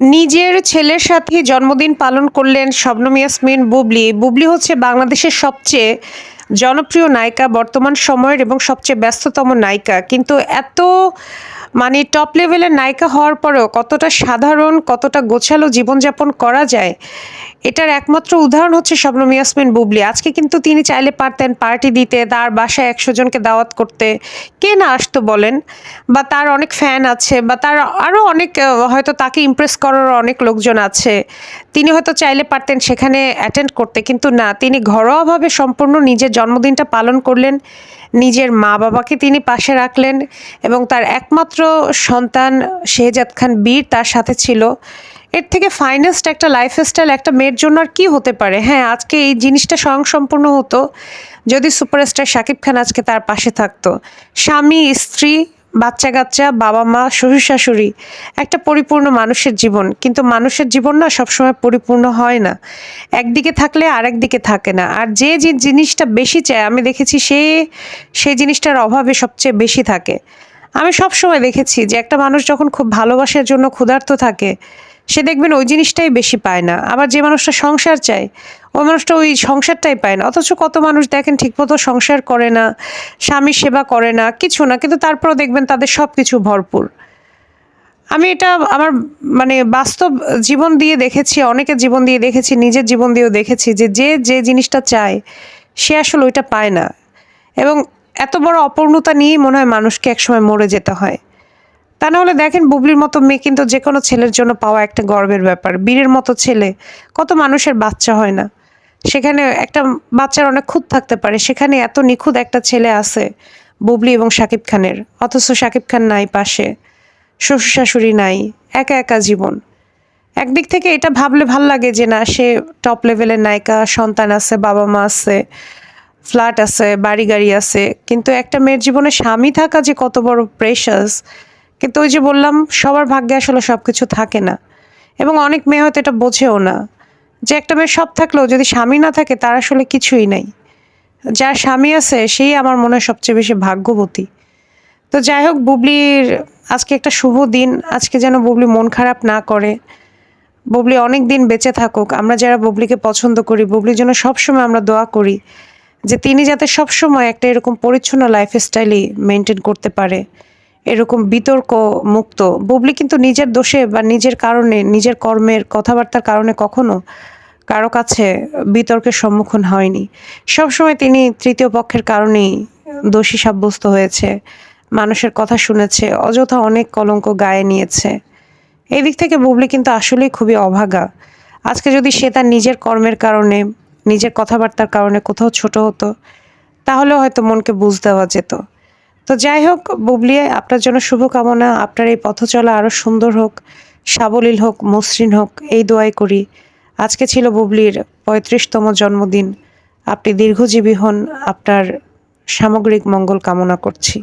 নিজের ছেলের সাথেই জন্মদিন পালন করলেন শবনম ইয়াসমিন বুবলী। বুবলী হচ্ছে বাংলাদেশের সবচেয়ে জনপ্রিয় নায়িকা বর্তমান সময়ের এবং সবচেয়ে ব্যস্ততম নায়িকা। কিন্তু এত টপ লেভেলের নায়িকা হওয়ার পরেও কতটা সাধারণ, কতটা গোছালো জীবনযাপন করা যায়, এটার একমাত্র উদাহরণ হচ্ছে শবনম ইয়াসমিন বুবলী। আজকে কিন্তু তিনি চাইলে পারতেন পার্টি দিতে, তার বাসায় ১০০ জনকে দাওয়াত করতে। কে না আসতো বলেন? বা তার অনেক ফ্যান আছে বা তার আরও অনেক হয়তো তাকে ইমপ্রেস করার অনেক লোকজন আছে। তিনি হয়তো চাইলে পারতেন সেখানে অ্যাটেন্ড করতে, কিন্তু না, তিনি ঘরোয়াভাবে সম্পূর্ণ নিজের জন্মদিনটা পালন করলেন। নিজের মা-বাবাকে তিনি পাশে রাখলেন এবং তার একমাত্র সন্তান শেহজাদ খান বীর তার সাথে ছিল। এর থেকে ফাইনেস্ট একটা লাইফস্টাইল একটা মেয়ের জন্য আর কি হতে পারে? হ্যাঁ, আজকে এই জিনিসটা স্বয়ংসম্পূর্ণ হতো যদি সুপারস্টার শাকিব খান আজকে তার পাশে থাকতো। স্বামী, স্ত্রী, বাচ্চা-কাচ্চা, বাবা-মা, শ্বশুর-শাশুড়ি, একটা পরিপূর্ণ মানুষের জীবন। কিন্তু মানুষের জীবন না সবসময় পরিপূর্ণ হয় না। একদিকে থাকলে আরেকদিকে থাকে না। আর যে জিনিসটা বেশি চায় আমি দেখেছি সেই জিনিসটার অভাবে সবচেয়ে বেশি থাকে। আমি সবসময় দেখেছি যে একটা মানুষ যখন খুব ভালোবাসার জন্য ক্ষুধার্ত থাকে, সে দেখবেন ওই জিনিসটাই বেশি পায় না। আবার যে মানুষটা সংসার চায়, ওই মানুষটা ওই সংসারটাই পায় না। অথচ কত মানুষ দেখেন ঠিকমতো সংসার করে না, স্বামীর সেবা করে না, কিছু না। কিন্তু তারপরেও দেখবেন তাদের সবকিছু ভরপুর। আমি এটা আমার বাস্তব জীবন দিয়ে দেখেছি, অনেকের জীবন দিয়ে দেখেছি, নিজের জীবন দিয়েও দেখেছি যে জিনিসটা চায়, সে আসলে ওইটা পায় না। এবং এত বড় অপূর্ণতা নিয়েই মনে হয় মানুষকে একসময় মরে যেতে হয়। তা নাহলে দেখেন বুবলির মতো মেয়ে কিন্তু যেকোনো ছেলের জন্য পাওয়া একটা গর্বের ব্যাপার। বীরের মতো ছেলে, কত মানুষের বাচ্চা হয় না। সেখানে একটা বাচ্চার অনেক খুঁত থাকতে পারে। সেখানে এত নিখুঁত একটা ছেলে আছে বুবলি এবং শাকিব খানের। অথচ শাকিব খান নাই পাশে, শ্বশুর-শাশুড়ি নাই, একা, একা জীবন। একদিক থেকে এটা ভাবলে ভাল লাগে যে না, সে টপ লেভেলের নায়িকা, সন্তান আছে, বাবা-মা আছে, ফ্ল্যাট আছে, বাড়ি-গাড়ি আছে। কিন্তু একটা মেয়ের জীবনে স্বামী থাকা যে কত বড় প্রেশাস, কিন্তু ওই যে বললাম সবার ভাগ্যে আসলে সবকিছু থাকে না। এবং অনেক মেয়ে হয়তো এটা বোঝেও না যে একটা মেয়ের সব থাকলেও যদি স্বামী না থাকে তার আসলে কিছুই নাই। যার স্বামী আছে সেই আমার মনে হয় সবচেয়ে বেশি ভাগ্যবতী। তো যাই হোক, বুবলির আজকে একটা শুভ দিন। আজকে যেন বুবলি মন খারাপ না করে। বুবলি অনেক দিন বেঁচে থাকুক। আমরা যারা বুবলিকে পছন্দ করি, বুবলির জন্য সবসময় আমরা দোয়া করি যে তিনি যাতে সবসময় একটা এরকম পরিচ্ছন্ন লাইফস্টাইলই মেনটেন করতে পারে, এরকম বিতর্ক মুক্ত। বুবলি কিন্তু নিজের দোষে বা নিজের কারণে, নিজের কর্মের কথাবার্তার কারণে কখনো কারো কাছে বিতর্কের সম্মুখীন হয়নি। সবসময় তিনি তৃতীয় পক্ষের কারণেই দোষী সাব্যস্ত হয়েছে, মানুষের কথা শুনেছে, অযথা অনেক কলঙ্ক গায়ে নিয়েছে। এই দিক থেকে বুবলি কিন্তু আসলেই খুবই অভাগা। আজকে যদি সে তার নিজের কর্মের কারণে, নিজের কথাবার্তার কারণে কোথাও ছোট হতো, তাহলে হয়তো মনকে বুঝ দেওয়া যেত। তো যাই হোক, বুবলি, আপনার জন্য শুভকামনা। আপনার এই পথ চলা আরও সুন্দর হোক, সাবলীল হোক, মসৃণ হোক, এই দোয়াই করি। আজকে ছিল বুবলির ৩৫তম জন্মদিন। আপনি দীর্ঘজীবী হন, আপনার সামগ্রিক মঙ্গল কামনা করছি।